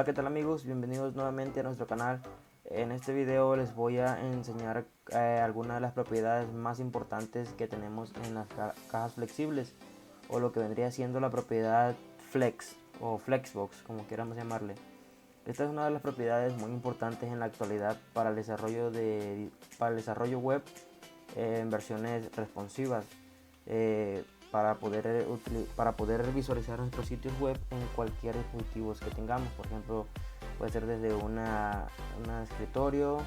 Hola, ¿qué tal amigos? Bienvenidos nuevamente a nuestro canal. En este video les voy a enseñar algunas de las propiedades más importantes que tenemos en las cajas flexibles, o lo que vendría siendo la propiedad Flex o Flexbox, como queramos llamarle. Esta es una de las propiedades muy importantes en la actualidad para el desarrollo web en versiones responsivas, para poder visualizar nuestros sitios web en cualquier dispositivo que tengamos. Por ejemplo, puede ser desde una escritorio,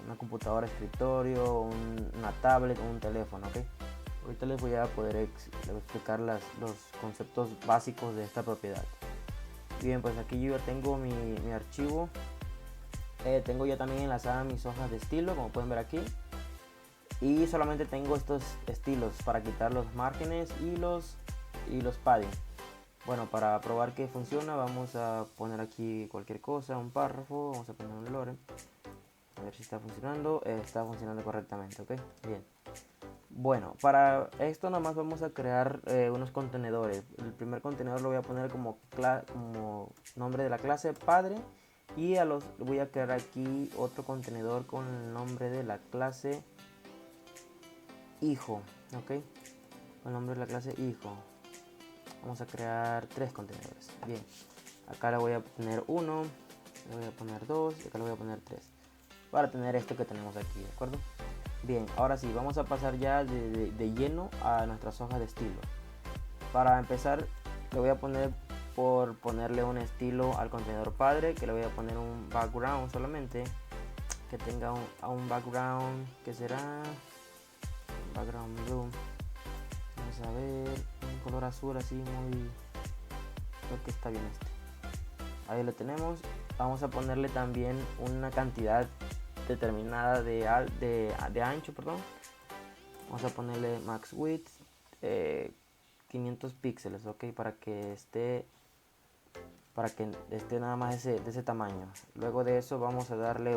una computadora escritorio, una tablet o un teléfono, ¿okay? Ahorita les voy a poder explicar los conceptos básicos de esta propiedad. Bien, pues aquí yo ya tengo mi archivo. Tengo ya también enlazadas mis hojas de estilo, como pueden ver aquí. Y solamente tengo estos estilos para quitar los márgenes y los padding. Bueno, para probar que funciona, vamos a poner aquí cualquier cosa, un párrafo, vamos a poner un lore. A ver si está funcionando. Está funcionando correctamente, ok. Bien. Bueno, para esto nomás vamos a crear unos contenedores. El primer contenedor lo voy a poner como nombre de la clase padre. Y voy a crear aquí otro contenedor con el nombre de la clase hijo, ok, con el nombre de la clase hijo. Vamos a crear 3 contenedores. Bien, acá le voy a poner 1, le voy a poner 2 y acá le voy a poner 3 para tener esto que tenemos aquí, ¿de acuerdo? Bien, ahora sí, vamos a pasar ya de lleno a nuestras hojas de estilo. Para empezar, le voy a ponerle un estilo al contenedor padre, que le voy a poner un background solamente, que tenga un background que será background blue. Vamos a ver, un color azul así muy... Creo que está bien este. Ahí lo tenemos. Vamos a ponerle también una cantidad determinada de ancho, perdón. Vamos a ponerle max width 500 píxeles, ok, para que esté nada más de ese tamaño. Luego de eso vamos a darle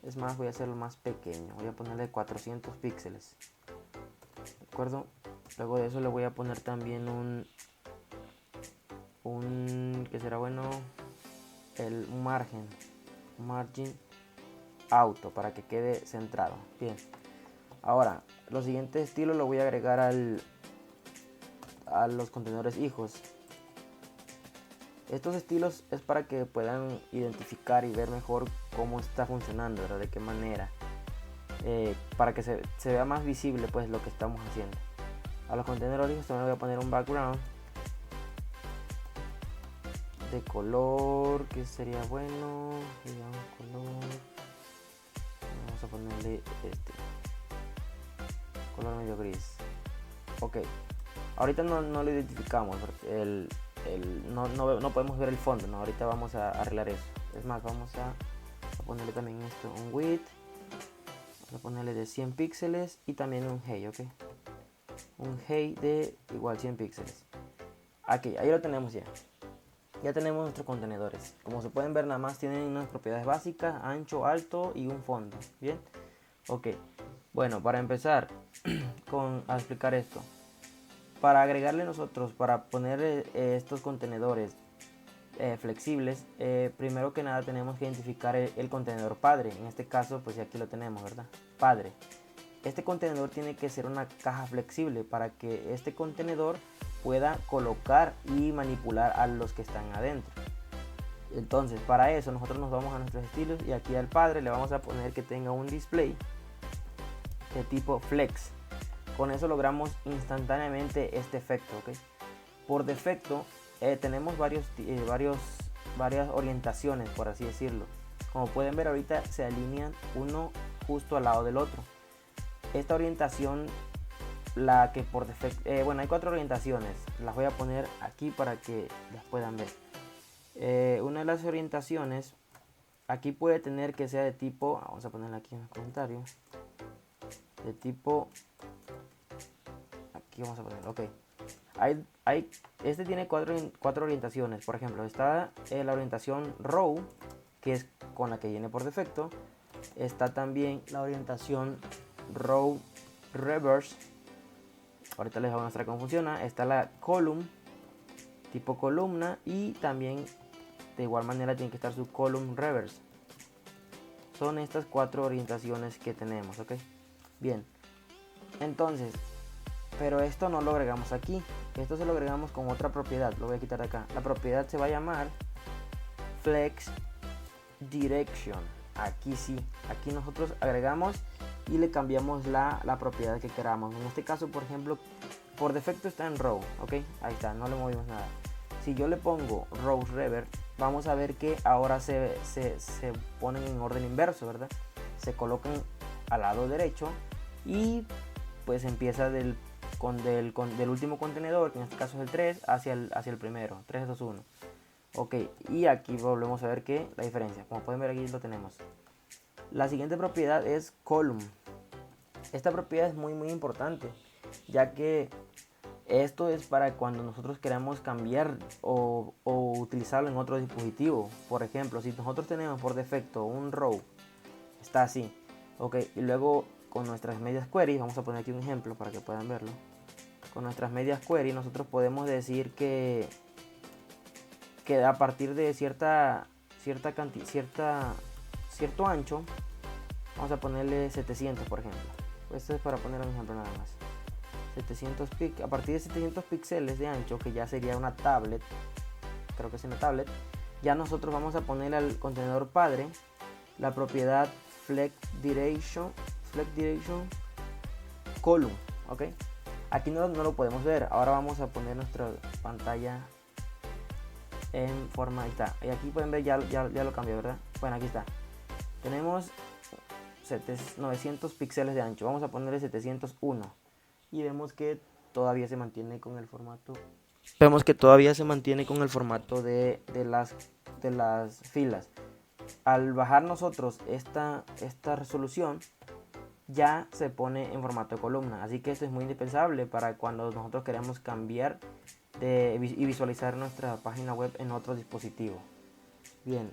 es más, voy a hacerlo más pequeño, voy a ponerle 400 píxeles, ¿de acuerdo? Luego de eso le voy a poner también que será bueno, un margin auto, para que quede centrado. Bien, ahora los siguientes estilos lo voy a agregar a los contenedores hijos. Estos estilos es para que puedan identificar y ver mejor cómo está funcionando, ¿verdad? De qué manera, para que se vea más visible pues lo que estamos haciendo. A los contenedores hijos también voy a poner un background de color, que sería bueno, vamos a ponerle este color medio gris. Ok, ahorita no lo identificamos porque no podemos ver el fondo, ¿no? Ahorita vamos a arreglar eso. Es más, vamos a ponerle también esto, un width, vamos a ponerle de 100 píxeles y también un height, ok, un height de igual 100 píxeles. Aquí, ahí lo tenemos ya. Ya tenemos nuestros contenedores. Como se pueden ver, nada más tienen unas propiedades básicas: ancho, alto y un fondo. Bien, ok. Bueno, para empezar a explicar esto, para agregarle nosotros, para poner estos contenedores flexibles, primero que nada tenemos que identificar el contenedor padre. En este caso, pues aquí lo tenemos, ¿verdad? Padre. Este contenedor tiene que ser una caja flexible para que este contenedor pueda colocar y manipular a los que están adentro. Entonces, para eso nosotros nos vamos a nuestros estilos y aquí al padre le vamos a poner que tenga un display de tipo flex. Con eso logramos instantáneamente este efecto, ¿okay? Por defecto tenemos varias orientaciones, por así decirlo. Como pueden ver, ahorita se alinean uno justo al lado del otro. Esta orientación, la que por defecto, bueno, hay 4 orientaciones, las voy a poner aquí para que las puedan ver. Una de las orientaciones aquí puede tener que sea de tipo, vamos a ponerla aquí en los comentarios, de tipo, aquí vamos a poner, ok, este tiene 4 orientaciones. Por ejemplo, está la orientación row, que es con la que viene por defecto. Está también la orientación row reverse, ahorita les voy a mostrar cómo funciona. Está la column, tipo columna, y también de igual manera tiene que estar su column reverse. Son estas 4 orientaciones que tenemos, ok. Bien, entonces, pero esto no lo agregamos aquí, esto se lo agregamos con otra propiedad. Lo voy a quitar de acá. La propiedad se va a llamar flex direction. Aquí sí, aquí nosotros agregamos y le cambiamos la propiedad que queramos. En este caso, por ejemplo, por defecto está en row, ok, ahí está, no le movimos nada. Si yo le pongo rows reverse, vamos a ver que ahora se ponen en orden inverso, ¿verdad? Se colocan al lado derecho y pues empieza del último contenedor, que en este caso es el 3, hacia el primero. 3, 2, 1. Ok, y aquí volvemos a ver que la diferencia, como pueden ver aquí lo tenemos. La siguiente propiedad es column. Esta propiedad es muy importante, ya que esto es para cuando nosotros queramos cambiar o utilizarlo en otro dispositivo. Por ejemplo, si nosotros tenemos por defecto un row, está así, ok, y luego con nuestras medias queries, vamos a poner aquí un ejemplo para que puedan verlo. Con nuestras medias queries nosotros podemos decir que a partir de cierto ancho, vamos a ponerle 700, por ejemplo. Esto es para poner un ejemplo nada más. 700 a partir de 700 píxeles de ancho, que ya sería una tablet, creo que es una tablet, ya nosotros vamos a poner al contenedor padre la propiedad flex direction column, ok. Aquí no lo podemos ver. Ahora vamos a poner nuestra pantalla en forma, ahí está, y aquí pueden ver, ya lo cambié, ¿verdad? Bueno, aquí está, tenemos 900 píxeles de ancho, vamos a ponerle 701 y vemos que todavía se mantiene con el formato de las filas. Al bajar nosotros esta resolución, ya se pone en formato de columna, así que esto es muy indispensable para cuando nosotros queremos cambiar y visualizar nuestra página web en otro dispositivo. Bien,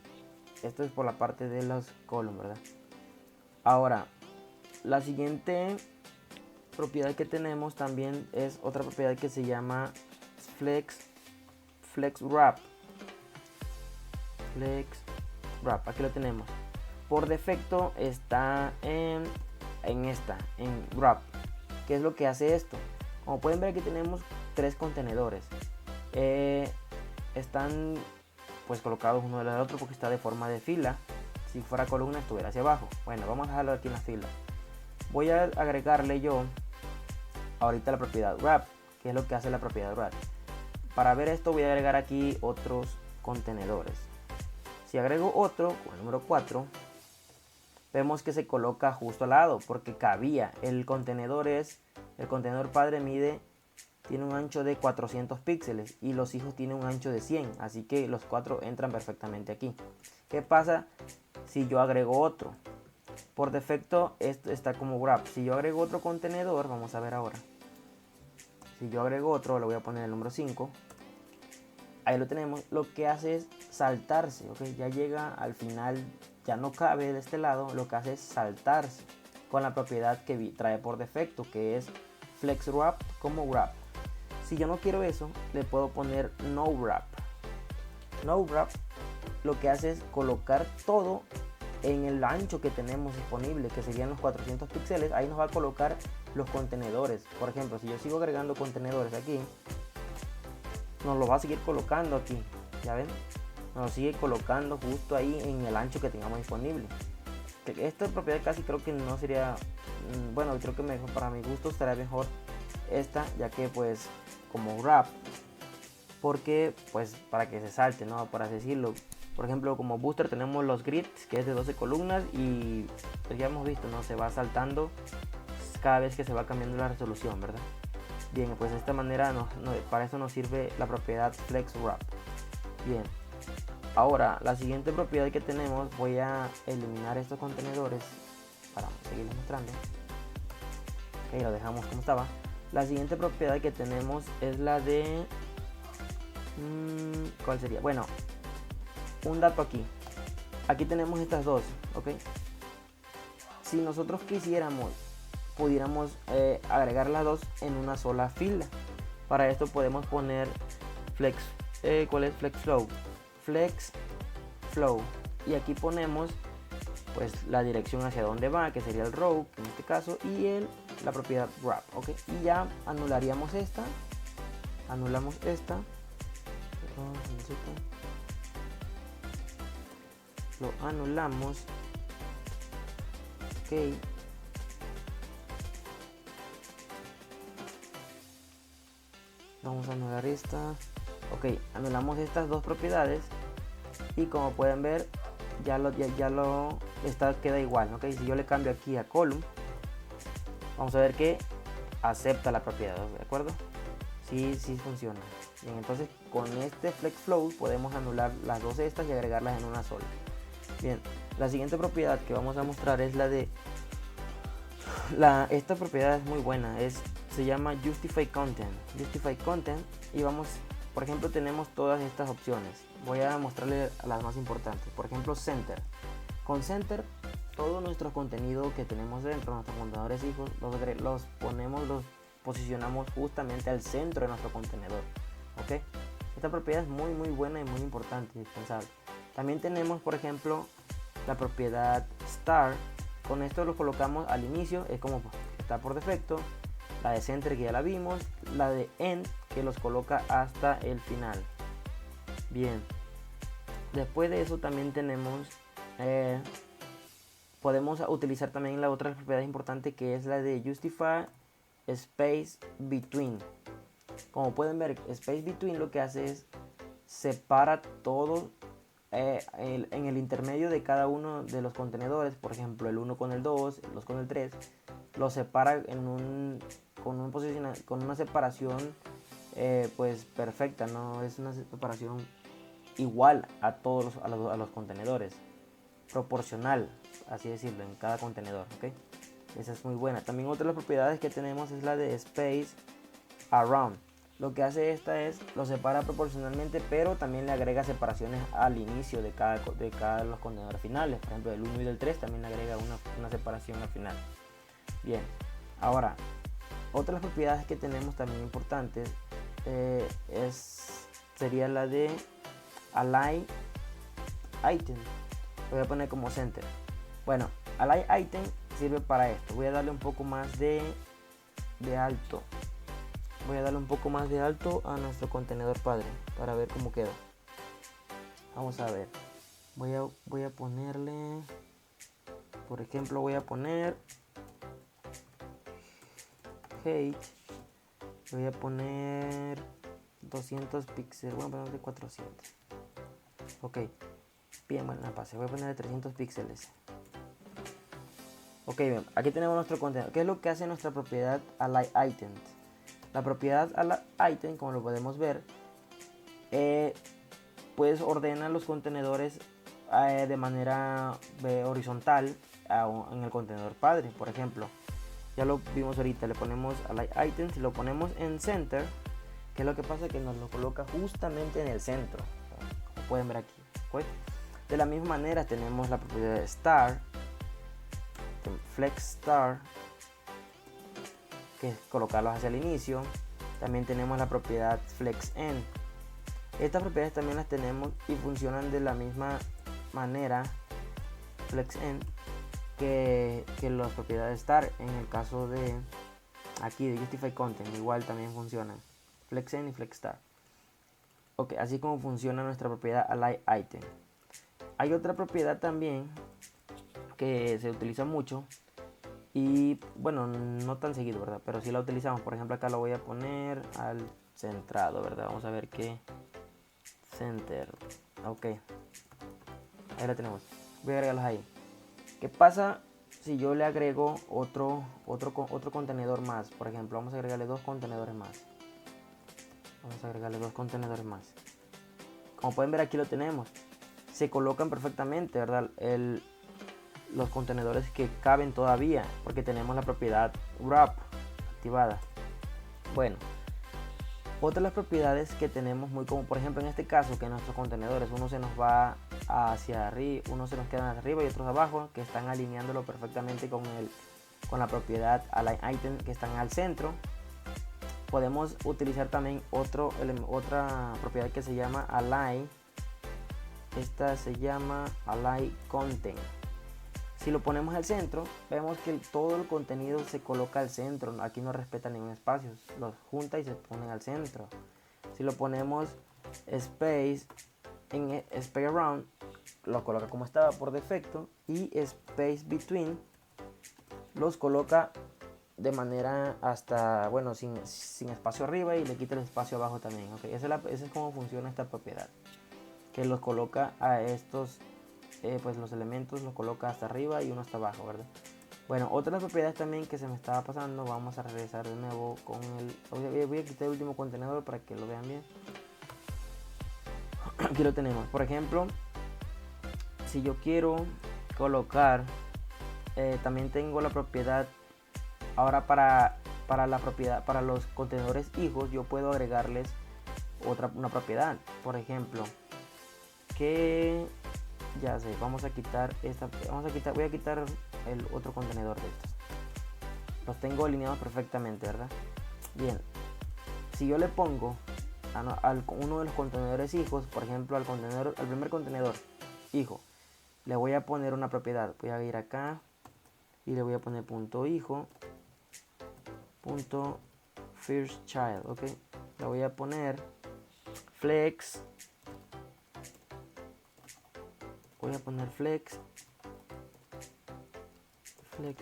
esto es por la parte de los columns, ¿verdad? Ahora, la siguiente propiedad que tenemos también es otra propiedad que se llama flex wrap. Aquí lo tenemos. Por defecto está en wrap. ¿Qué es lo que hace esto? Como pueden ver, aquí tenemos 3 contenedores. Están pues colocados uno del otro porque está de forma de fila. Si fuera columna estuviera hacia abajo. Bueno, vamos a dejarlo aquí en la fila. Voy a agregarle yo ahorita la propiedad wrap. ¿Qué es lo que hace la propiedad wrap? Para ver esto voy a agregar aquí otros contenedores. Si agrego otro, con el número 4, vemos que se coloca justo al lado porque cabía. El contenedor padre tiene un ancho de 400 píxeles y los hijos tienen un ancho de 100, así que los 4 entran perfectamente aquí. ¿Qué pasa si yo agrego otro? Por defecto esto está como wrap. Si yo agrego otro contenedor, vamos a ver ahora. Si yo agrego otro, le voy a poner el número 5. Ahí lo tenemos. Lo que hace es saltarse, ¿ok? Ya llega al final, ya no cabe de este lado. Lo que hace es saltarse con la propiedad que trae por defecto, que es flex wrap como wrap. Si yo no quiero eso, le puedo poner no wrap. No wrap lo que hace es colocar todo en el ancho que tenemos disponible, que serían los 400 píxeles. Ahí nos va a colocar los contenedores. Por ejemplo, si yo sigo agregando contenedores aquí, nos lo va a seguir colocando aquí, ya ven, nos lo sigue colocando justo ahí en el ancho que tengamos disponible. Esta propiedad casi creo que no sería, bueno, creo que mejor, para mi gusto estaría mejor esta, ya que pues como wrap, porque pues para que se salte, ¿no? Para decirlo. Por ejemplo, como booster tenemos los grids, que es de 12 columnas, y pues ya hemos visto, ¿no? Se va saltando cada vez que se va cambiando la resolución, ¿verdad? Bien, pues de esta manera para eso nos sirve la propiedad flex wrap. Bien, ahora la siguiente propiedad que tenemos, voy a eliminar estos contenedores para seguirles mostrando. Ok, lo dejamos como estaba. La siguiente propiedad que tenemos es la de ¿cuál sería? Bueno, un dato aquí tenemos estas dos, ok. Si nosotros quisiéramos, pudiéramos agregar las dos en una sola fila. Para esto podemos poner flex, ¿cuál es? Flex flow, flex flow, y aquí ponemos pues la dirección hacia dónde va, que sería el row en este caso, y la propiedad wrap, ok, y ya anularíamos esta, anulamos esta, lo anulamos, ok, vamos a anular esta, ok, anulamos estas dos propiedades, y como pueden ver queda igual, ok. Si yo le cambio aquí a column, vamos a ver que acepta la propiedad, ¿de acuerdo? Sí funciona. Bien, entonces con este flex flow podemos anular las dos estas y agregarlas en una sola. Bien, la siguiente propiedad que vamos a mostrar es la de esta propiedad es muy buena, se llama justify content, y vamos, por ejemplo, tenemos todas estas opciones. Voy a mostrarles las más importantes. Por ejemplo, center. Con center, todo nuestro contenido que tenemos dentro de nuestros contenedores hijos los posicionamos justamente al centro de nuestro contenedor, ok. Esta propiedad es muy buena y muy importante, indispensable. También tenemos, por ejemplo, la propiedad star. Con esto lo colocamos al inicio, es como está por defecto. La de center, que ya la vimos. La de end, que los coloca hasta el final. Bien, después de eso también tenemos podemos utilizar también la otra propiedad importante, que es la de justify space between. Como pueden ver, space between lo que hace es separa todo en el intermedio de cada uno de los contenedores. Por ejemplo, el 1 con el 2, el 2 con el 3, lo separa con una separación pues perfecta, no es una separación igual a todos los contenedores, proporcional, así decirlo, en cada contenedor, ¿ok? Esa es muy buena. También otra de las propiedades que tenemos es la de space around. Lo que hace esta es lo separa proporcionalmente, pero también le agrega separaciones al inicio de cada de los contenedores finales. Por ejemplo, del 1 y del 3 también le agrega una separación al final. Bien, ahora otra de las propiedades que tenemos también importantes sería la de align item. Lo voy a poner como center. Bueno, align item sirve para esto. Voy a darle un poco más de alto. Voy a darle un poco más de alto a nuestro contenedor padre para ver cómo queda. Vamos a ver. Voy a ponerle, por ejemplo, voy a poner height. Voy a poner 200 píxeles. Voy a ponerle 400. Ok. Bien, bueno, voy a ponerle 300 píxeles. Ok, bien. Aquí tenemos nuestro contenedor. ¿Qué es lo que hace nuestra propiedad align items? La propiedad align item, como lo podemos ver, pues ordena los contenedores de manera horizontal en el contenedor padre. Por ejemplo, ya lo vimos ahorita, le ponemos align items y lo ponemos en center. ¿Qué es lo que pasa? Que nos lo coloca justamente en el centro, como pueden ver aquí, ¿pues? De la misma manera tenemos la propiedad de star, flex star, que es colocarlos hacia el inicio. También tenemos la propiedad flex end. Estas propiedades también las tenemos y funcionan de la misma manera, flex end, que las propiedades star. En el caso de aquí de justify content, igual también funcionan flex end y flex star. Ok, así como funciona nuestra propiedad align item. Hay otra propiedad también que se utiliza mucho y bueno, no tan seguido, ¿verdad? Pero sí la utilizamos. Por ejemplo, acá lo voy a poner al centrado, ¿verdad? Vamos a ver qué center. Ok, ahí la tenemos. Voy a agregarlos ahí. ¿Qué pasa si yo le agrego otro contenedor más? Por ejemplo, vamos a agregarle dos contenedores más. Como pueden ver, aquí lo tenemos. Se colocan perfectamente, ¿verdad? Los contenedores que caben todavía, porque tenemos la propiedad wrap activada. Bueno, otra de las propiedades que tenemos muy como, por ejemplo, en este caso, que nuestros contenedores, uno se nos va hacia arriba, uno se nos queda arriba y otros abajo, que están alineándolo perfectamente con la propiedad align item, que están al centro. Podemos utilizar también otra propiedad que se llama align esta se llama Align Content. Si lo ponemos al centro, vemos que todo el contenido se coloca al centro. Aquí no respeta ningún espacio, los junta y se ponen al centro. Si lo ponemos space en space around, lo coloca como estaba por defecto, y space between los coloca de manera hasta, bueno, sin espacio arriba, y le quita el espacio abajo también. ¿Okay? Esa es como funciona esta propiedad, que los coloca a estos pues los elementos los coloca hasta arriba y uno hasta abajo, ¿verdad? Bueno, otras propiedades también que se me estaba pasando, vamos a regresar de nuevo con voy a quitar el último contenedor para que lo vean bien. Aquí lo tenemos. Por ejemplo, si yo quiero colocar, también tengo la propiedad ahora para la propiedad, para los contenedores hijos, yo puedo agregarles una propiedad. Por ejemplo, que ya sé, vamos a quitar voy a quitar el otro contenedor de estos. Los tengo alineados perfectamente, ¿verdad? Bien, si yo le pongo a uno de los contenedores hijos, por ejemplo al primer contenedor hijo, le voy a poner una propiedad. Voy a ir acá y le voy a poner punto hijo, punto first child, ok. Le voy a poner flex. Voy a poner flex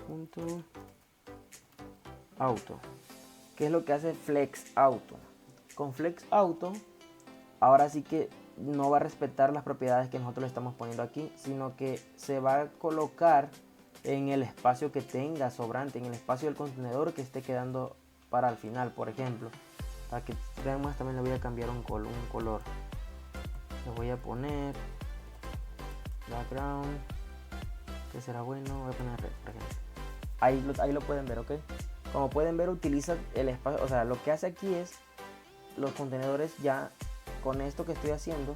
punto auto. ¿Qué es lo que hace flex auto? Con flex auto, ahora sí que no va a respetar las propiedades que nosotros le estamos poniendo aquí, sino que se va a colocar en el espacio que tenga sobrante, en el espacio del contenedor que esté quedando para el final. Por ejemplo, para que vean más, también le voy a cambiar un color. Le voy a poner background, que será bueno. Voy a poner red, por ejemplo. Ahí lo pueden ver, ok. Como pueden ver, utiliza el espacio, o sea, lo que hace aquí es los contenedores. Ya con esto que estoy haciendo,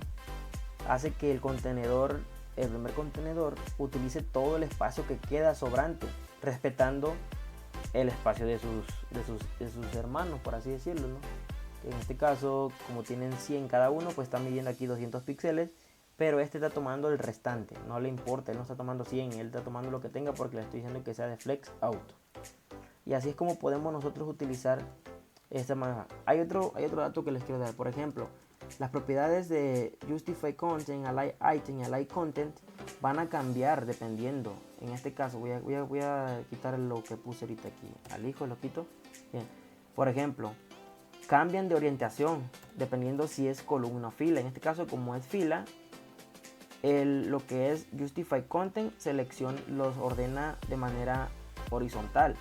hace que el primer contenedor utilice todo el espacio que queda sobrante, respetando el espacio de sus hermanos, por así decirlo, ¿no? En este caso, como tienen 100 cada uno, pues están midiendo aquí 200 píxeles, pero este está tomando el restante, no le importa, él no está tomando 100, él está tomando lo que tenga porque le estoy diciendo que sea de flex auto. Y así es como podemos nosotros utilizar esta manera. Hay otro dato que les quiero dar. Por ejemplo, las propiedades de justify content, align item y align content van a cambiar dependiendo. En este caso voy a quitar lo que puse ahorita aquí. Al hijo lo quito. Bien. Por ejemplo, cambian de orientación dependiendo si es columna o fila. En este caso, como es fila, lo que es justify content los ordena de manera horizontal.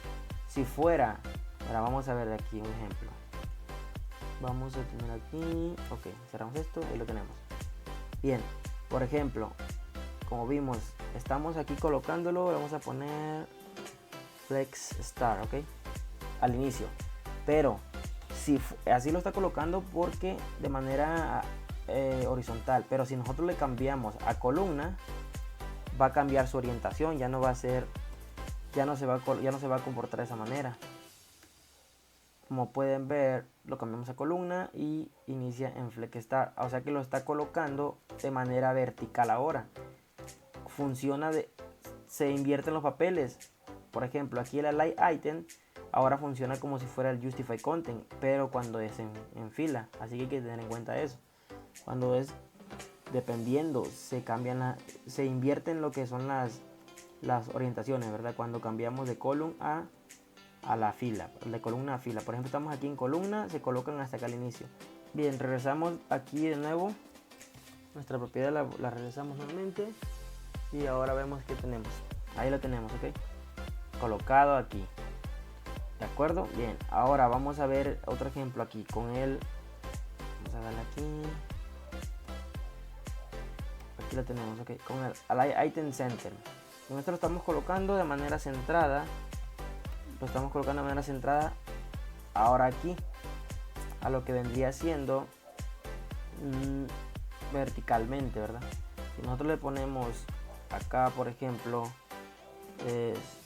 Si fuera, ahora vamos a ver de aquí un ejemplo. Vamos a tener aquí, ok, cerramos esto y lo tenemos. Bien, por ejemplo, como vimos, estamos aquí colocándolo, vamos a poner flex star, ok, al inicio. Pero si así lo está colocando porque de manera horizontal, pero si nosotros le cambiamos a columna, va a cambiar su orientación, ya no va a ser, ya no se va a comportar de esa manera. Como pueden ver, lo cambiamos a columna y inicia en flex star, o sea que lo está colocando de manera vertical ahora. Se invierten los papeles. Por ejemplo, aquí el align item ahora funciona como si fuera el justify content, pero cuando es en fila, así que hay que tener en cuenta eso. Cuando es dependiendo, se invierten lo que son las orientaciones, ¿verdad? Cuando cambiamos de columna a la fila, de columna a fila. Por ejemplo, estamos aquí en columna, se colocan hasta acá al inicio. Bien, regresamos aquí de nuevo. Nuestra propiedad la regresamos nuevamente. Y ahora vemos que tenemos. Ahí lo tenemos, ok. Colocado aquí. ¿De acuerdo? Bien, ahora vamos a ver otro ejemplo aquí con el. Vamos a darle aquí. Aquí lo tenemos, ok. Con el Align Item Center. Con esto lo estamos colocando de manera centrada. Ahora aquí. A lo que vendría siendo verticalmente, ¿verdad? Si nosotros le ponemos acá, por ejemplo,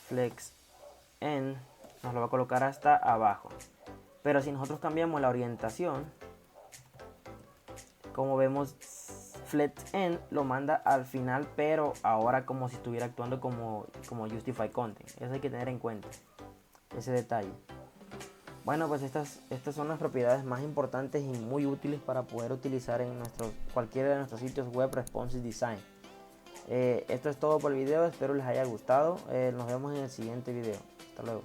flex en, nos lo va a colocar hasta abajo. Pero si nosotros cambiamos la orientación, como vemos, flex end lo manda al final, pero ahora como si estuviera actuando como justify content. Eso hay que tener en cuenta, ese detalle. Bueno, pues estas son las propiedades más importantes y muy útiles para poder utilizar en cualquiera de nuestros sitios web responsive design. Esto es todo por el video, espero les haya gustado. Nos vemos en el siguiente video. Hasta luego.